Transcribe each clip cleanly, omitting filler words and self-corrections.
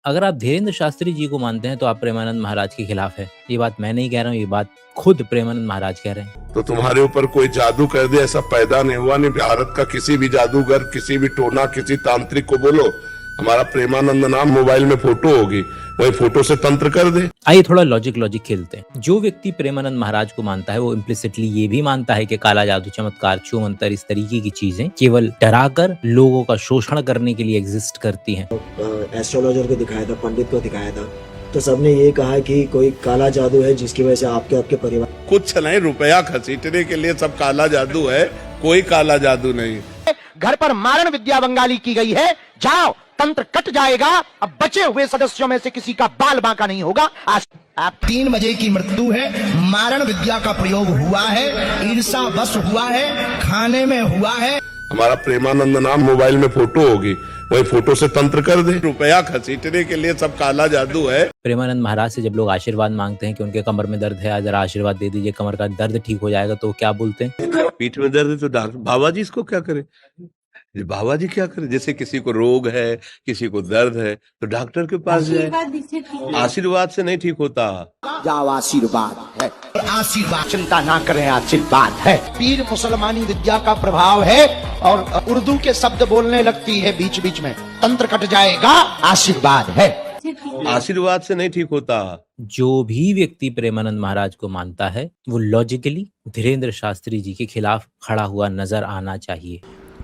अगर आप धीरेन्द्र शास्त्री जी को मानते हैं तो आप प्रेमानंद महाराज के खिलाफ है। ये बात मैं नहीं कह रहा हूँ, ये बात खुद प्रेमानंद महाराज कह रहे हैं। तो तुम्हारे ऊपर कोई जादू कर दे, ऐसा पैदा नहीं हुआ। नहीं भारत का किसी भी जादूगर, किसी भी टोना, किसी तांत्रिक को बोलो हमारा प्रेमानंद नाम मोबाइल में फोटो होगी, वही फोटो से तंत्र कर दे। आइए थोड़ा लॉजिक खेलते हैं। जो व्यक्ति प्रेमानंद महाराज को मानता है वो इम्प्लिसिटली ये भी मानता है कि काला जादू, चमत्कार, छू मंतर, इस तरीके की चीजें केवल डराकर लोगों का शोषण करने के लिए एग्जिस्ट करती हैं। एस्ट्रोलॉजर को दिखाया था, पंडित को दिखाया था, तो सबने ये कहा कि कोई काला जादू है जिसकी वजह से आपके परिवार कुछ नहीं, रुपया घसीटने के लिए सब काला जादू है, कोई काला जादू नहीं। घर पर मारण विद्या बंगाली की गई है, जाओ तंत्र कट जाएगा। अब बचे हुए सदस्यों में से किसी का बाल बांका नहीं होगा। आज 3 बजे की मृत्यु है, मारण विद्या का प्रयोग हुआ है, ईर्षा वश हुआ है, खाने में हुआ है। हमारा प्रेमानंद नाम मोबाइल में फोटो होगी, वही फोटो से तंत्र कर दे। रुपया घसीटने के लिए सब काला जादू है। प्रेमानंद महाराज से जब लोग आशीर्वाद मांगते हैं कि उनके कमर में दर्द है, जरा आशीर्वाद दे दीजिए, कमर का दर्द ठीक हो जाएगा, तो क्या बोलते हैं? पीठ में दर्द है तो डॉक्टर बाबा जी इसको क्या करे, बाबा जी क्या करे। जैसे किसी को रोग है, किसी को दर्द है तो डॉक्टर के पास जाए। आशीर्वाद से नहीं ठीक होता। जाओ आशीर्वाद है, आशीर्वाद चिंता ना करें, आशीर्वाद है। पीर मुसलमानी विद्या का प्रभाव है और उर्दू के शब्द बोलने लगती है बीच बीच में, तंत्र कट जाएगा, आशीर्वाद है। आशीर्वाद से नहीं ठीक होता। जो भी व्यक्ति प्रेमानंद महाराज को मानता है वो लॉजिकली धीरेन्द्र शास्त्री जी के खिलाफ खड़ा हुआ नजर आना चाहिए।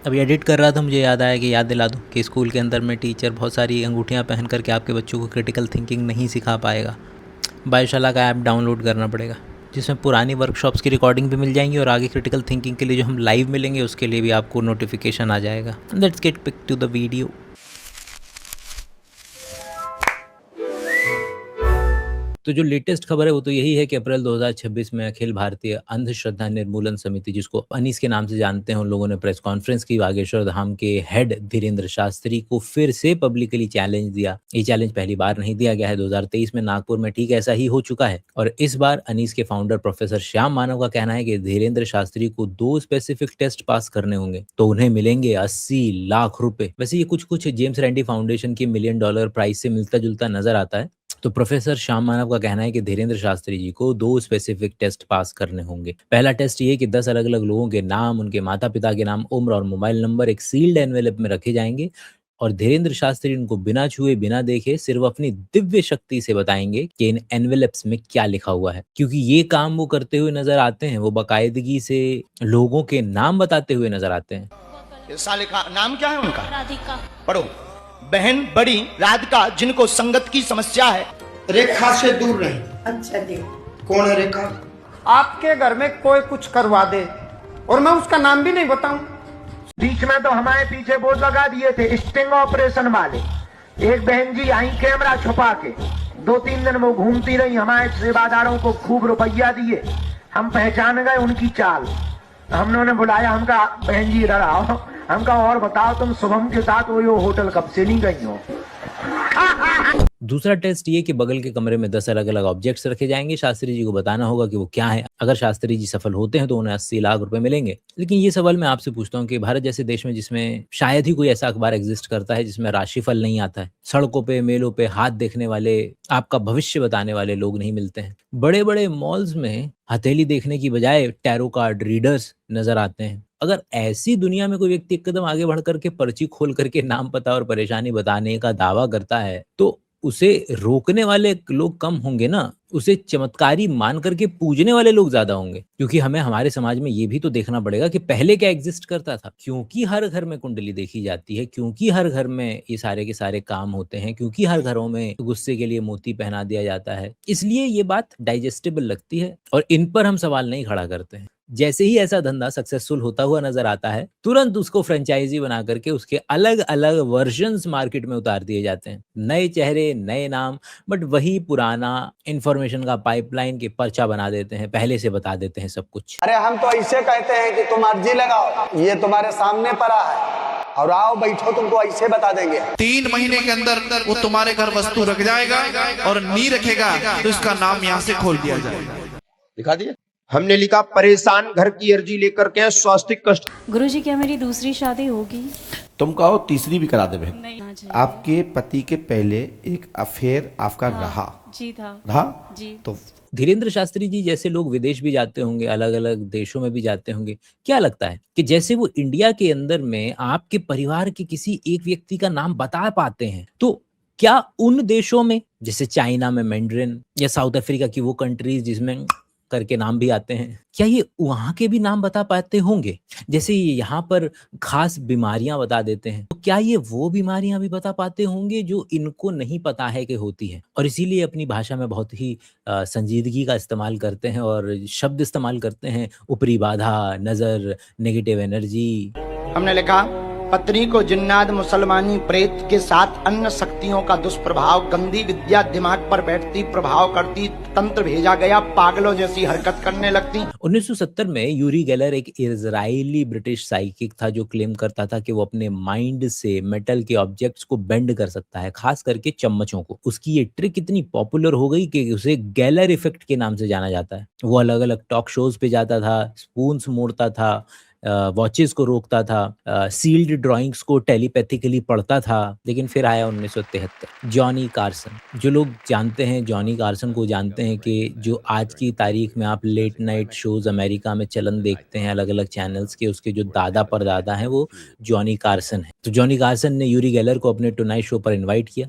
अभी एडिट कर रहा था, मुझे याद आया कि याद दिला दूं कि स्कूल के अंदर में टीचर बहुत सारी अंगूठियां पहन करके आपके बच्चों को क्रिटिकल थिंकिंग नहीं सिखा पाएगा। बायोशाला का ऐप डाउनलोड करना पड़ेगा जिसमें पुरानी वर्कशॉप्स की रिकॉर्डिंग भी मिल जाएंगी और आगे क्रिटिकल थिंकिंग के लिए जो हम लाइव मिलेंगे उसके लिए भी आपको नोटिफिकेशन आ जाएगा। Let's get back to the video. तो जो लेटेस्ट खबर है वो तो यही है कि अप्रैल 2026 में अखिल भारतीय अंधश्रद्धा निर्मूलन समिति, जिसको अनीस के नाम से जानते हैं, उन लोगों ने प्रेस कॉन्फ्रेंस की। बागेश्वर धाम के हेड धीरेन्द्र शास्त्री को फिर से पब्लिकली चैलेंज दिया। ये चैलेंज पहली बार नहीं दिया गया है, 2023 में नागपुर में ठीक ऐसा ही हो चुका है। और इस बार अनीस के फाउंडर प्रोफेसर श्याम मानव का कहना है कि धीरेन्द्र शास्त्री को 2 स्पेसिफिक टेस्ट पास करने होंगे तो उन्हें मिलेंगे 80 लाख रुपए। वैसे ये कुछ जेम्स रैंडी फाउंडेशन के $1 मिलियन प्राइस से मिलता जुलता नजर आता है। तो प्रोफेसर श्याम मानव का कहना है कि धीरेन्द्र शास्त्री जी को 2 स्पेसिफिक टेस्ट पास करने होंगे। पहला टेस्ट ये कि 10 अलग अलग लोगों के नाम, उनके माता पिता के नाम, उम्र और मोबाइल नंबर एक सील्ड एनवेलप में रखे जाएंगे और धीरेन्द्र शास्त्री उनको बिना छुए बिना देखे सिर्फ अपनी दिव्य शक्ति से बताएंगे कि इन एनवेलप्स में क्या लिखा हुआ है। क्योंकि ये काम वो करते हुए नजर आते हैं, वो बाकायदगी से लोगों के नाम बताते हुए नजर आते हैं। नाम क्या है उनका? राधिका। पढ़ो। बहन बड़ी राधिका, जिनको संगत की समस्या है, रेखा से दूर रहे। अच्छा जी। कौन है रेखा? आपके घर में कोई कुछ करवा दे और मैं उसका नाम भी नहीं बताऊं। बीच में तो हमारे पीछे बोर्ड लगा दिए थे स्टिंग ऑपरेशन वाले। एक बहन जी आई कैमरा छुपा के, 2-3 दिन वो घूमती रही, हमारे सेवादारों को खूब रुपया दिए। हम पहचान गए उनकी चाल। हमने बुलाया, हमका बहन जी इधर आओ, हमका और बताओ तुम शुभम के साथ वो होटल कब से नहीं गई हो। दूसरा टेस्ट ये कि बगल के कमरे में 10 अलग अलग ऑब्जेक्ट्स रखे जाएंगे। शास्त्री जी को बताना होगा कि वो क्या है। अगर शास्त्री जी सफल होते हैं तो उन्हें 80 लाख रुपए मिलेंगे। लेकिन ये सवाल मैं आपसे पूछता हूँ कि भारत जैसे देश में, जिसमें शायद ही कोई ऐसा अखबार एग्जिस्ट करता है जिसमें राशिफल नहीं आता है, सड़कों पे मेलों पे हाथ देखने वाले, आपका भविष्य बताने वाले लोग नहीं मिलते हैं, बड़े बड़े मॉल्स में हथेली देखने की बजाय टैरो कार्ड रीडर्स नजर आते हैं, अगर ऐसी दुनिया में कोई व्यक्ति एक कदम आगे बढ़ करके पर्ची खोल करके नाम, पता और परेशानी बताने का दावा करता है तो उसे रोकने वाले लोग कम होंगे ना, उसे चमत्कारी मान करके पूजने वाले लोग ज्यादा होंगे। क्योंकि हमें हमारे समाज में ये भी तो देखना पड़ेगा कि पहले क्या एग्जिस्ट करता था। क्योंकि हर घर में कुंडली देखी जाती है, क्योंकि हर घर में ये सारे के सारे काम होते हैं, क्योंकि हर घरों में गुस्से के लिए मोती पहना दिया जाता है, इसलिए ये बात डाइजेस्टेबल लगती है और इन पर हम सवाल नहीं खड़ा करते हैं। जैसे ही ऐसा धंधा सक्सेसफुल होता हुआ नजर आता है, तुरंत उसको फ्रेंचाइजी बना करके उसके अलग अलग वर्जन्स मार्केट में उतार दिए जाते हैं। नए चेहरे, नए नाम, बट वही पुराना इंफॉर्मेशन का पाइपलाइन के पर्चा बना देते हैं, पहले से बता देते हैं सब कुछ। अरे हम तो ऐसे कहते हैं कि तुम अर्जी लगाओ, ये तुम्हारे सामने पड़ा है और आओ बैठो, तुमको ऐसे बता देंगे। 3 महीने के अंदर वो तुम्हारे घर वस्तु रख जाएगा और नहीं रखेगा तो इसका नाम यहाँ से खोल दिया जाएगा। दिखा दिए। हमने लिखा परेशान घर की अर्जी लेकर के स्वास्थ्य कष्ट। गुरुजी क्या मेरी दूसरी शादी होगी? तुम कहो तीसरी भी करा दे बहन। नहीं हाँ जी। आपके पति के पहले एक अफेयर आपका रहा जी था रहा जी। तो धीरेन्द्र शास्त्री जी जैसे लोग विदेश भी जाते होंगे, अलग अलग देशों में भी जाते होंगे, क्या लगता है कि जैसे वो इंडिया के अंदर में आपके परिवार के किसी एक व्यक्ति का नाम बता पाते हैं, तो क्या उन देशों में जैसे चाइना में मैंड्रिन या साउथ अफ्रीका की वो कंट्रीज जिसमें करके नाम भी आते हैं, क्या ये वहां के भी नाम बता पाते होंगे? जैसे ये यहाँ पर खास बीमारियां बता देते हैं, तो क्या ये वो बीमारियां भी बता पाते होंगे जो इनको नहीं पता है कि होती है, और इसीलिए अपनी भाषा में बहुत ही संजीदगी का इस्तेमाल करते हैं और शब्द इस्तेमाल करते हैं, ऊपरी बाधा, नजर, नेगेटिव एनर्जी। हमने लिखा पत्नी को जिन्नात मुसलमानी प्रेत के साथ अन्य शक्तियों का दुष्प्रभाव, गंदी विद्या दिमाग पर बैठती, प्रभाव करती, तंत्र भेजा गया, पागलों जैसी हरकत करने लगती। 1970 में यूरी गेलर एक इजरायली ब्रिटिश साइकिक था जो क्लेम करता था कि वो अपने माइंड से मेटल के ऑब्जेक्ट्स को बेंड कर सकता है, खास करके चम्मचों को। उसकी ये ट्रिक इतनी पॉपुलर हो गई कि उसे गेलर इफेक्ट के नाम से जाना जाता है। वो अलग अलग टॉक शोज पे जाता था, स्पून्स मोड़ता था, वॉचेस को रोकता था, सील्ड ड्राइंग्स को टेलीपैथिकली पढ़ता था। लेकिन फिर आया 1973, जॉनी कार्सन। जो लोग जानते हैं जॉनी कार्सन को जानते हैं कि जो आज की तारीख में आप लेट नाइट शोज अमेरिका में चलन देखते हैं अलग अलग चैनल्स के, उसके जो दादा परदादा हैं वो जॉनी कार्सन है। तो जॉनी कार्सन ने यूरी गेलर को अपने टुनाइट शो पर इन्वाइट किया,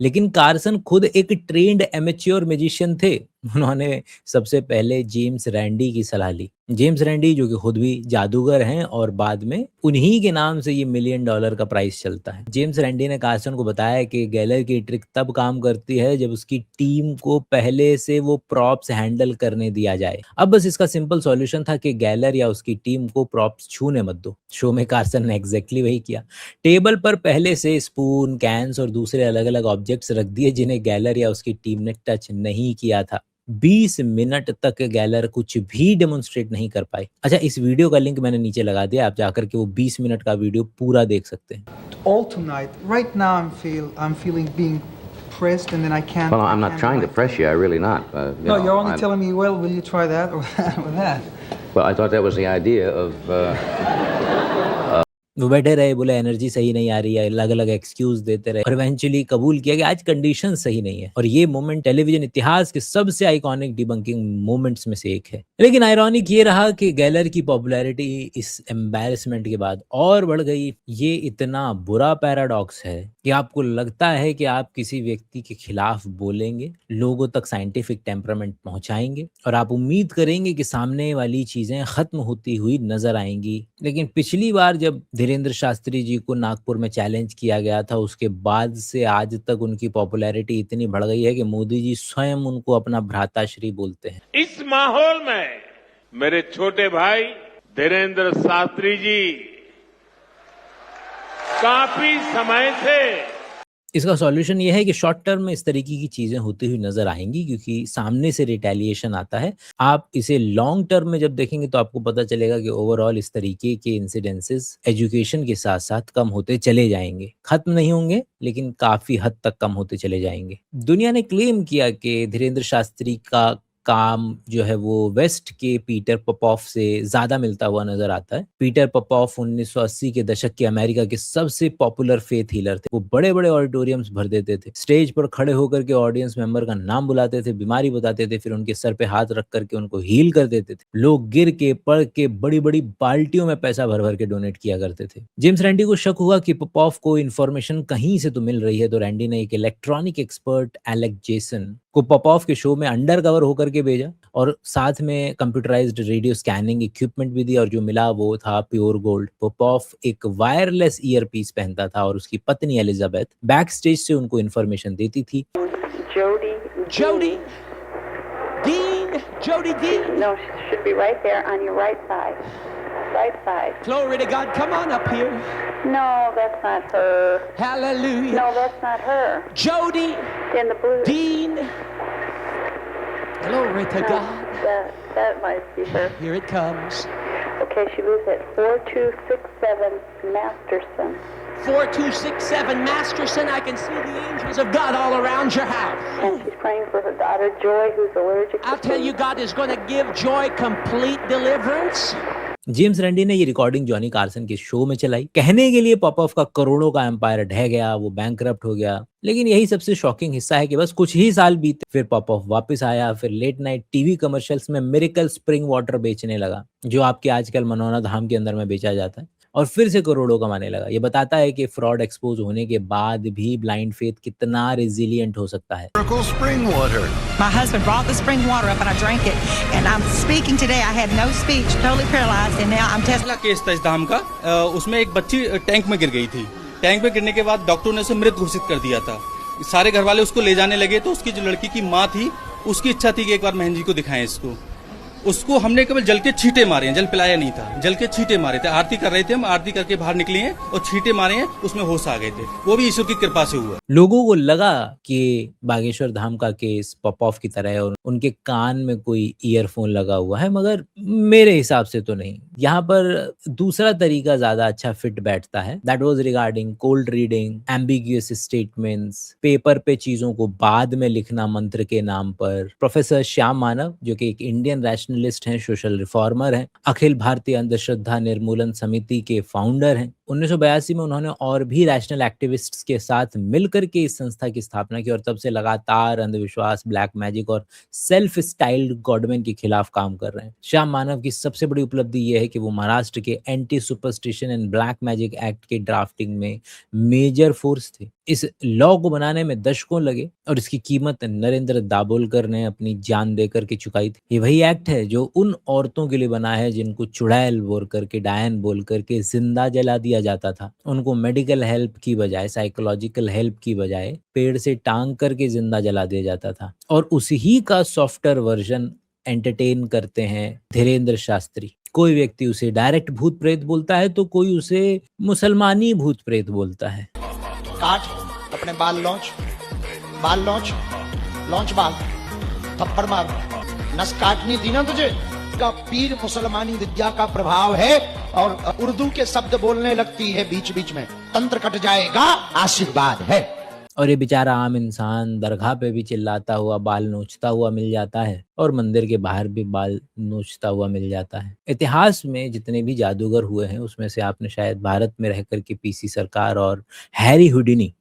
लेकिन कार्सन खुद एक ट्रेंड एमेच्योर म्यूजिशियन थे। उन्होंने सबसे पहले जेम्स रैंडी की सलाह ली। जेम्स रैंडी जो कि खुद भी जादूगर हैं और बाद में उन्हीं के नाम से ये $1 मिलियन का प्राइस चलता है। जेम्स रैंडी ने कार्सन को बताया कि गेलर की ट्रिक तब काम करती है जब उसकी टीम को पहले से वो प्रॉप्स हैंडल करने दिया जाए। अब बस इसका सिंपल सॉल्यूशन था कि गेलर या उसकी टीम को प्रॉप्स छूने मत दो। शो में कार्सन ने एग्जैक्टली वही किया। टेबल पर पहले से स्पून, कैंस और दूसरे अलग अलग ऑब्जेक्ट्स रख दिए जिन्हें गेलर या उसकी टीम ने टच नहीं किया था। 20 मिनट तक गैलर कुछ भी डेमोन्स्ट्रेट नहीं कर पाए। अच्छा, इस वीडियो का लिंक मैंने नीचे लगा दिया, आप जाकर के वो 20 मिनट का वीडियो पूरा देख सकते हैं। All tonight, right now I'm feeling being pressed and then I can't. Well, I'm not trying to press you. I really not. No, you're only telling me, well, will you try that or that? Well, I thought that was the idea of. वो बैठे रहे, बोले energy सही नहीं आ रही है, अलग अलग एक्सक्यूज देते रहे और इवेंचुअली कबूल किया कि आज कंडीशन सही नहीं है। और ये मोमेंट टेलीविजन इतिहास के सबसे आइकॉनिक डिबंकिंग मोमेंट्स में से एक है। लेकिन आयरॉनिक ये रहा कि गेलर की पॉपुलैरिटी इस एम्बैरेसमेंट के बाद और बढ़ गई। ये इतना बुरा पैराडॉक्स है कि आपको लगता है कि आप किसी व्यक्ति के खिलाफ बोलेंगे, लोगों तक साइंटिफिक टेम्परामेंट पहुंचाएंगे और आप उम्मीद करेंगे कि सामने वाली चीजें खत्म होती हुई नजर आएंगी। लेकिन पिछली बार जब धीरेन्द्र शास्त्री जी को नागपुर में चैलेंज किया गया था, उसके बाद से आज तक उनकी पॉपुलैरिटी इतनी बढ़ गई है कि मोदी जी स्वयं उनको अपना भ्राताश्री बोलते हैं। इस माहौल में मेरे छोटे भाई धीरेन्द्र शास्त्री जी काफी समय से इसका सॉल्यूशन ये है कि शॉर्ट टर्म में इस तरीके की चीजें होती हुई नजर आएंगी क्योंकि सामने से रिटेलिएशन आता है। आप इसे लॉन्ग टर्म में जब देखेंगे तो आपको पता चलेगा कि ओवरऑल इस तरीके के इंसिडेंसेस एजुकेशन के साथ साथ कम होते चले जाएंगे। खत्म नहीं होंगे लेकिन काफी हद तक कम होते चले जाएंगे। दुनिया ने क्लेम किया कि धीरेन्द्र शास्त्री का काम जो है वो वेस्ट के पीटर पॉपॉफ से ज्यादा मिलता हुआ नजर आता है। पीटर पॉपॉफ 1980 के दशक के अमेरिका के सबसे पॉपुलर फेथ हीलर थे। वो बड़े बड़े ऑडिटोरियम्स भर देते थे, स्टेज पर खड़े होकर के ऑडियंस मेंबर का नाम बुलाते थे, बीमारी बताते थे, फिर उनके सर पे हाथ रख करके उनको हील कर देते थे। लोग गिर के पड़ के बड़ी बड़ी बाल्टियों में पैसा भर भर के डोनेट किया करते थे। जेम्स रैंडी को शक हुआ कि पॉपॉफ को इन्फॉर्मेशन कहीं से तो मिल रही है, तो रैंडी ने एक इलेक्ट्रॉनिक एक्सपर्ट एलेक जेसन को पॉपॉफ के शो में अंडर कवर होकर के भेजा और साथ में कंप्यूटराइज्ड रेडियो स्कैनिंग इक्विपमेंट भी दिया और जो मिला वो था प्योर गोल्ड। पॉपॉफ एक वायरलेस ईयरपीस पहनता था और उसकी पत्नी एलिजाबेथ बैक स्टेज से उनको इन्फॉर्मेशन देती थी। Jody Dean. No, she should be right there on your right side. Right side. Glory to God. Come on up here. No, that's not her. Hallelujah. No, that's not her. Jody in the blue. Dean. Glory to God. That might be her. Here it comes. Okay, she lives at 4267 Masterson. 4267 Masterson. I can see the angels of God all around your house. And she's praying for her daughter Joy, who's allergic. I'll tell you, God is going to give Joy complete deliverance. James Randy ने ये recording Johnny Carson के show में चलाई। कहने के लिए पॉपऑफ का करोड़ों का एम्पायर ढह गया, वो बैंकरप्ट हो गया। लेकिन यही सबसे शॉकिंग हिस्सा है कि बस कुछ ही साल बीते, फिर पॉपऑफ वापस आया, फिर लेट नाइट टीवी कमर्शियल्स में मिरेकल स्प्रिंग वाटर बेचने लगा, जो आपके आजकल मनोना धाम के अंदर में बेचा जाता है, और फिर से करोड़ों कमाने लगा। ये बताता है कि फ्रॉड एक्सपोज होने के बाद भी ब्लाइंड फेथ कितना रेजिलिएंट हो सकता है। Spring water. My husband brought the spring water up and I drank it. And I'm speaking today. I had no speech, totally paralyzed, and now I'm testing. Case था इस धाम का, उसमें एक बच्ची टैंक में गिर गई थी। टैंक में गिरने के बाद डॉक्टर ने उसे मृत घोषित कर दिया था। सारे घर वाले उसको ले जाने लगे, तो उसकी जो लड़की की माँ थी, उसकी इच्छा थी कि एक बार महन जी को दिखाएं इसको। उसको हमने केवल जल के छींटे मारे हैं, जल पिलाया नहीं था, जल के छींटे मारे थे। आरती कर रहे थे हम, आरती करके बाहर निकले हैं और छींटे मारे हैं, उसमें होश आ गए थे। वो भी ईश्वर की कृपा से हुआ। लोगों को लगा कि बागेश्वर धाम का केस पॉपऑफ की तरह है और उनके कान में कोई ईयरफोन लगा हुआ है, मगर मेरे हिसाब से तो नहीं। यहाँ पर दूसरा तरीका ज्यादा अच्छा फिट बैठता है। That was regarding cold reading, ambiguous statements, paper पे चीजों को बाद में लिखना मंत्र के नाम पर। प्रोफेसर श्याम मानव, जो कि एक इंडियन रैशनलिस्ट हैं, सोशल रिफॉर्मर हैं, अखिल भारतीय अंधश्रद्धा निर्मूलन समिति के फाउंडर हैं। 1982 में उन्होंने और भी रैशनल एक्टिविस्ट्स के साथ मिलकर के इस संस्था की स्थापना की और तब से लगातार अंधविश्वास, ब्लैक मैजिक और सेल्फ स्टाइल्ड गॉडमैन के खिलाफ काम कर रहे हैं। श्याम मानव की सबसे बड़ी उपलब्धि यह है कि वो महाराष्ट्र के anti superstition and black magic act के ड्राफ्टिंग में मेजर फोर्स थे। इस लॉ को बनाने में दशकों लगे और इसकी कीमत नरेंद्र दाभोलकर ने अपनी जान देकर के चुकाई थी। ये वही एक्ट है जो उन औरतों के लिए बना है जिनको चुड़ैल बोल करके, डायन बोल करके जिंदा जला दिया जाता था। उनको मेडिकल हेल्प की बजाय, साइकोलॉजिकल हेल्प की बजाय पेड़ से टांग करके जिंदा जला दिया जाता था। और उसी का सॉफ्टवेयर वर्जन एंटरटेन करते हैं धीरेन्द्र शास्त्री। कोई व्यक्ति उसे डायरेक्ट भूत प्रेत बोलता है तो कोई उसे मुसलमानी भूत प्रेत बोलता है। काट अपने बाल लॉन्च बाल, थप्पड़ मार, नस काटनी थी ना तुझे। का पीर मुसलमानी विद्या का प्रभाव है और उर्दू के शब्द बोलने लगती है बीच बीच में, तंत्र कट जाएगा, आशीर्वाद है। और ये बेचारा आम इंसान दरगाह पे भी चिल्लाता हुआ, बाल नोचता हुआ मिल जाता है और मंदिर के बाहर भी बाल नोचता हुआ मिल जाता है। इतिहास में जितने भी जादूगर हुए हैं उसमें से आपने शायद भारत में रह करके पीसी सरकार और हैरी हुडिनी,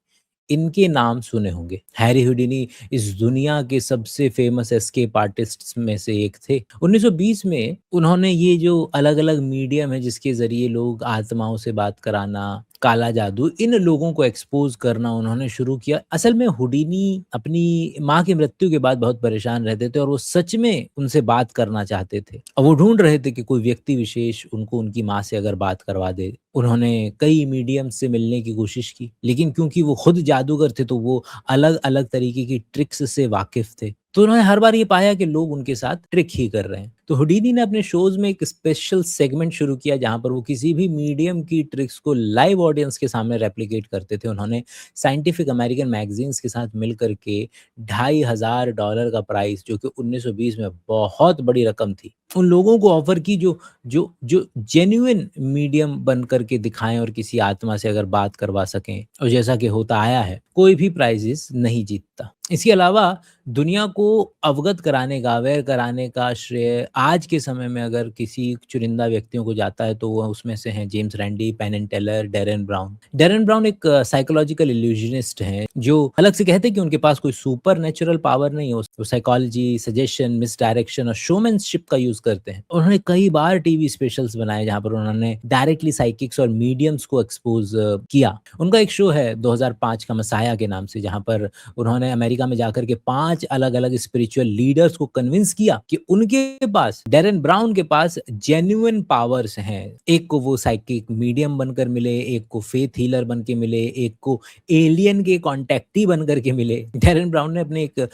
इनके नाम सुने होंगे। हैरी हुडिनी इस दुनिया के सबसे फेमस एस्केप आर्टिस्ट्स में से एक थे। 1920 में उन्होंने ये जो अलग अलग मीडियम है जिसके जरिए लोग आत्माओं से बात कराना, काला जादू, इन लोगों को एक्सपोज करना उन्होंने शुरू किया। असल में हुडिनी अपनी माँ की मृत्यु के बाद बहुत परेशान रहते थे और वो सच में उनसे बात करना चाहते थे। और वो ढूंढ रहे थे कि कोई व्यक्ति विशेष उनको उनकी माँ से अगर बात करवा दे। उन्होंने कई मीडियम से मिलने की कोशिश की, लेकिन क्योंकि वो खुद जादूगर थे तो वो अलग अलग तरीके की ट्रिक्स से वाकिफ थे, तो उन्होंने हर बार ये पाया कि लोग उनके साथ ट्रिक ही कर रहे हैं। तो हुडिनी ने अपने शोज में एक स्पेशल सेगमेंट शुरू किया जहां पर वो किसी भी मीडियम की ट्रिक्स को लाइव ऑडियंस के सामने रेप्लिकेट करते थे। उन्होंने साइंटिफिक अमेरिकन मैगजीन्स के साथ मिलकर के $2,500 का प्राइस, जो कि 1920 में बहुत बड़ी रकम थी, उन लोगों को ऑफर की जो जो जो जेन्युइन मीडियम बन करके दिखाएं और किसी आत्मा से अगर बात करवा सकें। और जैसा कि होता आया है, कोई भी प्राइजेस नहीं जीतता। इसके अलावा दुनिया को अवगत कराने का, अवेयर कराने का श्रेय आज के समय में अगर किसी चुनिंदा व्यक्तियों को जाता है तो वो उसमें से हैं James Randi, Penn and Teller, Derren Brown. Derren Brown एक साइकोलॉजिकल इल्यूजनिस्ट हैं जो अलग से कहते हैं कि उनके पास कोई सुपर नेचुरल पावर नहीं है। वो साइकोलॉजी, सजेशन, मिसडायरेक्शन और शोमैनशिप का यूज करते हैं। उन्होंने कई बार टीवी स्पेशल्स बनाए जहां पर उन्होंने डायरेक्टली साइकिक्स और मीडियम्स को एक्सपोज किया। उनका एक शो है 2005 का मसाया के नाम से, जहां पर उन्होंने अमेरिका में जाकर के 5 अलग अलग स्पिरिचुअल लीडर्स को कन्विंस किया कि उनके पास, डेरेन ब्राउन के पास जेन्युइन पावर्स हैं। एक को वो साइकिक मीडियम बनकर मिले, एक को फेथ हीलर बन के मिले, एक को एलियन के कॉन्टेक्टी बनकर के मिले। डेरेन ब्राउन ने अपने एक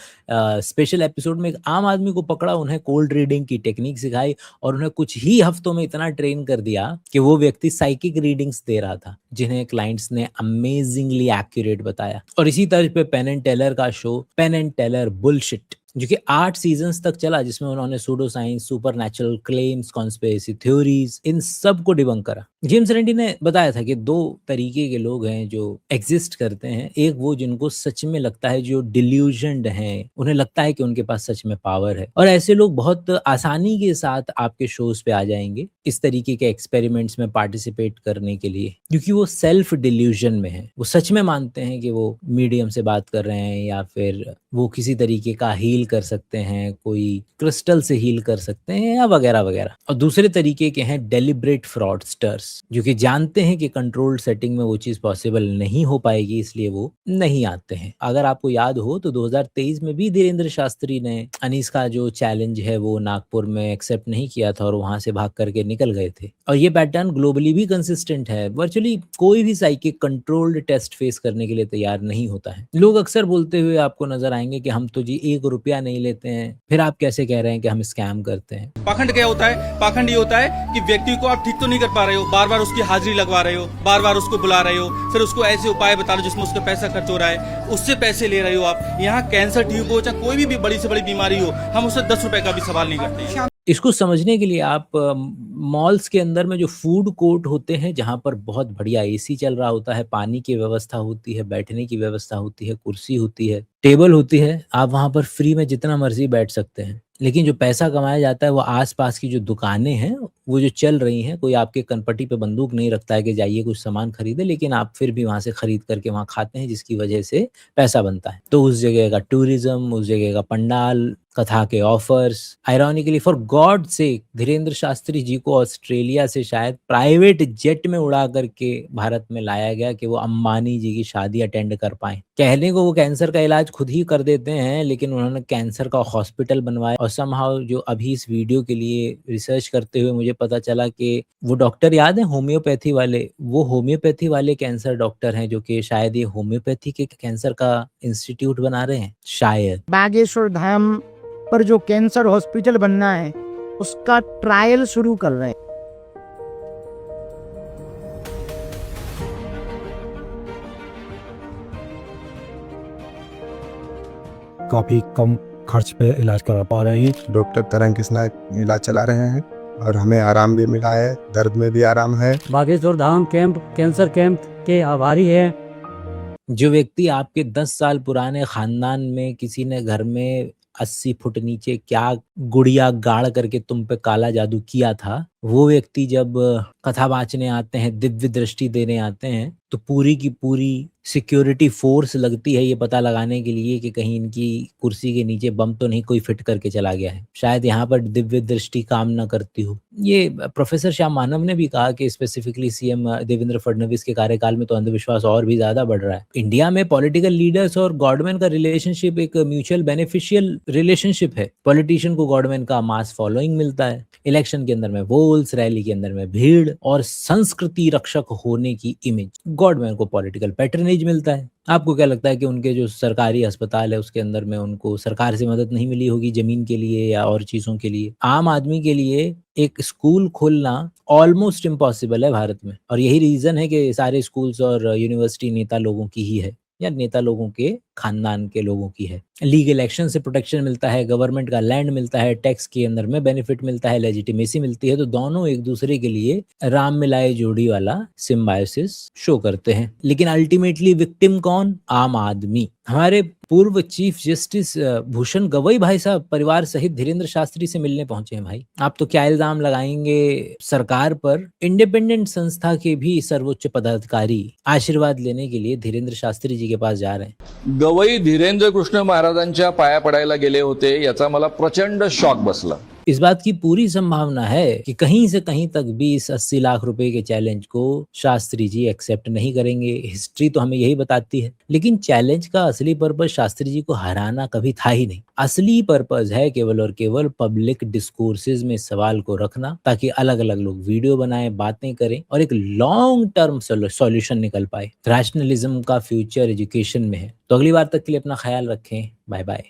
स्पेशल एपिसोड में एक आम आदमी को पकड़ा, उन्हें कोल्ड रीडिंग की टेक्निक सिखाई और उन्हें कुछ ही हफ्तों में इतना ट्रेन कर दिया कि वो व्यक्ति साइकिक रीडिंग्स दे रहा था, जिन्हें क्लाइंट्स ने अमेजिंगली एक्यूरेट बताया। और इसी तर्ज पे पेन एंड टेलर का show Penn and Teller bullshit, जो कि 8 सीजन्स तक चला, जिसमें उन्होंने pseudoscience, supernatural claims, conspiracy theories, इन सब को डिबंक करा। जेम्स रैंडी ने बताया था कि 2 तरीके के लोग हैं जो एग्जिस्ट करते हैं। एक वो जिनको सच में लगता है, जो डिल्यूजन्ड हैं, उन्हें लगता है कि उनके पास सच में पावर है, और ऐसे लोग बहुत आसानी के साथ आपके शोज़ पे आ जाएँगे, इस तरीके के एक्सपेरिमेंट्स में पार्टिसिपेट करने के लिए, क्योंकि वो सेल्फ डिल्यूजन में हैं। वो सच में मानते हैं कि वो मीडियम से बात कर रहे हैं, या फिर वो किसी तरीके का हील कर सकते हैं, कोई क्रिस्टल से हील कर सकते हैं, या वगैरह-वगैरह। और दूसरे तरीके के हैं डेलिब्रेट फ्रॉडस्टर्स, जो कि जानते हैं कि कंट्रोल्ड सेटिंग में वो चीज़ पॉसिबल नहीं हो पाएगी, इसलिए वो नहीं आते हैं। अगर आपको याद हो तो 2023 में भी धीरेन्द्र शास्त्री ने अनीस का जो चैलेंज है वो नागपुर में एक्सेप्ट नहीं किया था और वहां से भाग करके निकल गए थे। और ये पैटर्न ग्लोबली भी कंसिस्टेंट है। वर्चुअली कोई भी साइकिक कंट्रोल्ड टेस्ट फेस करने के लिए तैयार नहीं होता है। लोग अक्सर बोलते हुए आपको नजर आएंगे कि हम तो जी 1 रुपया नहीं लेते हैं, फिर आप कैसे कह रहे हैं कि हम स्कैम करते हैं। पाखंड क्या होता है? पाखंड ये होता है कि व्यक्ति को आप ठीक तो नहीं कर पा रहे हो, बार बार उसकी हाजिरी लगवा रहे हो, बार बार उसको बुला रहे हो, फिर उसको ऐसे उपाय बता रहे हो जिसमें उसका पैसा खर्च हो रहा है, उससे पैसे ले रहे हो आप। यहाँ कैंसर ठीक हो चाहे कोई भी बड़ी से बड़ी बीमारी हो, हम उससे 10 रुपए का भी सवाल नहीं करते हैं। इसको समझने के लिए आप मॉल्स के अंदर में जो फूड कोर्ट होते हैं, जहाँ पर बहुत बढ़िया एसी चल रहा होता है, पानी की व्यवस्था होती है, बैठने की व्यवस्था होती है, कुर्सी होती है, टेबल होती है, आप वहाँ पर फ्री में जितना मर्जी बैठ सकते हैं। लेकिन जो पैसा कमाया जाता है वो आसपास की जो दुकानें हैं वो जो चल रही हैं, कोई आपके कनपटी पे बंदूक नहीं रखता है कि जाइए कुछ सामान खरीदे, लेकिन आप फिर भी वहाँ से खरीद करके वहाँ खाते हैं, जिसकी वजह से पैसा बनता है। तो उस जगह का टूरिज्म, उस जगह का पंडाल, कथा के offers, ironically for God sake, Dhirendra Shastri ji को ऑस्ट्रेलिया से शायद प्राइवेट जेट में उड़ा करके भारत में लाया गया कि वो अंबानी जी की शादी अटेंड कर पाए। कहने को वो कैंसर का इलाज खुद ही कर देते हैं, लेकिन उन्होंने कैंसर का हॉस्पिटल बनवाया। और समहाउ जो अभी इस वीडियो के लिए रिसर्च करते हुए मुझे पता चला कि वो डॉक्टर याद है होम्योपैथी वाले, वो होम्योपैथी वाले कैंसर डॉक्टर हैं जो कि शायद ये होम्योपैथी के कैंसर का इंस्टीट्यूट बना रहे हैं शायद। बागेश्वर धाम पर जो कैंसर हॉस्पिटल बनना है उसका ट्रायल शुरू कर रहे हैं। काफी कम खर्च पे इलाज करा पा रहे हैं। डॉक्टर तरंग कृष्णा इलाज चला रहे हैं और हमें आराम भी मिला है, दर्द में भी आराम है। Bageshwar Dham camp cancer camp के आभारी है। जो व्यक्ति आपके 10 साल पुराने खानदान में किसी ने घर में 80 फुट नीचे क्या गुड़िया गाड़ करके तुम पे काला जादू किया था, वो व्यक्ति जब कथा बाँचने आते हैं, दिव्य दृष्टि देने आते हैं, तो पूरी की पूरी सिक्योरिटी फोर्स लगती है ये पता लगाने के लिए कि कहीं इनकी कुर्सी के नीचे बम तो नहीं कोई फिट करके चला गया है। शायद यहाँ पर दिव्य दृष्टि काम ना करती हो। ये प्रोफेसर श्याम मानव ने भी कहा कि स्पेसिफिकली सीएम देवेंद्र फडणवीस के कार्यकाल में तो अंधविश्वास और भी ज्यादा बढ़ रहा है। इंडिया में पॉलिटिकल लीडर्स और गॉडमैन का रिलेशनशिप एक म्यूचुअल बेनिफिशियल रिलेशनशिप है। पॉलिटिशियन को गॉडमैन का मास फॉलोइंग मिलता है, इलेक्शन के अंदर में वोल्स, रैली के अंदर में भीड़, और संस्कृति रक्षक होने की इमेज। गॉडमैन को पॉलिटिकल पैटर्नेज मिलता है। आपको क्या लगता है कि उनके जो सरकारी अस्पताल है उसके अंदर में उनको सरकार से मदद नहीं मिली होगी जमीन के लिए या और चीजों के लिए? आम आदमी के लिए एक स्कूल खोलना ऑलमोस्ट इम्पॉसिबल है भारत में, और यही रीजन है कि सारे स्कूल्स और यूनिवर्सिटी नेता लोगों की ही है, या नेता लोगों के खानदान के लोगों की है। लीगल एक्शन से प्रोटेक्शन मिलता है, गवर्नमेंट का लैंड मिलता है, टैक्स के अंदर में बेनिफिट मिलता है, लेजिटिमेसी मिलती है, तो दोनों एक दूसरे के लिए राम मिलाए जोड़ी वाला सिम्बायोसिस शो करते हैं। लेकिन अल्टीमेटली विक्टिम कौन? आम आदमी। हमारे पूर्व चीफ जस्टिस भूषण गवई भाई साहब परिवार सहित धीरेन्द्र शास्त्री से मिलने पहुंचे हैं। भाई आप तो क्या इल्जाम लगाएंगे सरकार पर? इंडिपेंडेंट संस्था के भी सर्वोच्च पदाधिकारी आशीर्वाद लेने के लिए धीरेन्द्र शास्त्री जी के पास जा रहे हैं। गवई धीरेंद्र कृष्ण महाराजांच्या पाया पडायला गेले होते, याचा मला प्रचंड शॉक बसला। इस बात की पूरी संभावना है कि कहीं से कहीं तक भी इस 80 लाख रुपए के चैलेंज को शास्त्री जी एक्सेप्ट नहीं करेंगे। हिस्ट्री तो हमें यही बताती है। लेकिन चैलेंज का असली पर्पज शास्त्री जी को हराना कभी था ही नहीं। असली पर्पज है केवल और केवल पब्लिक डिस्कोर्सेज में सवाल को रखना, ताकि अलग अलग लोग वीडियो बनाएं, बातें करें और एक लॉन्ग टर्म सॉल्यूशन निकल पाए। रैशनलिज्म का फ्यूचर एजुकेशन में है। तो अगली बार तक के लिए अपना ख्याल रखें। Bye bye.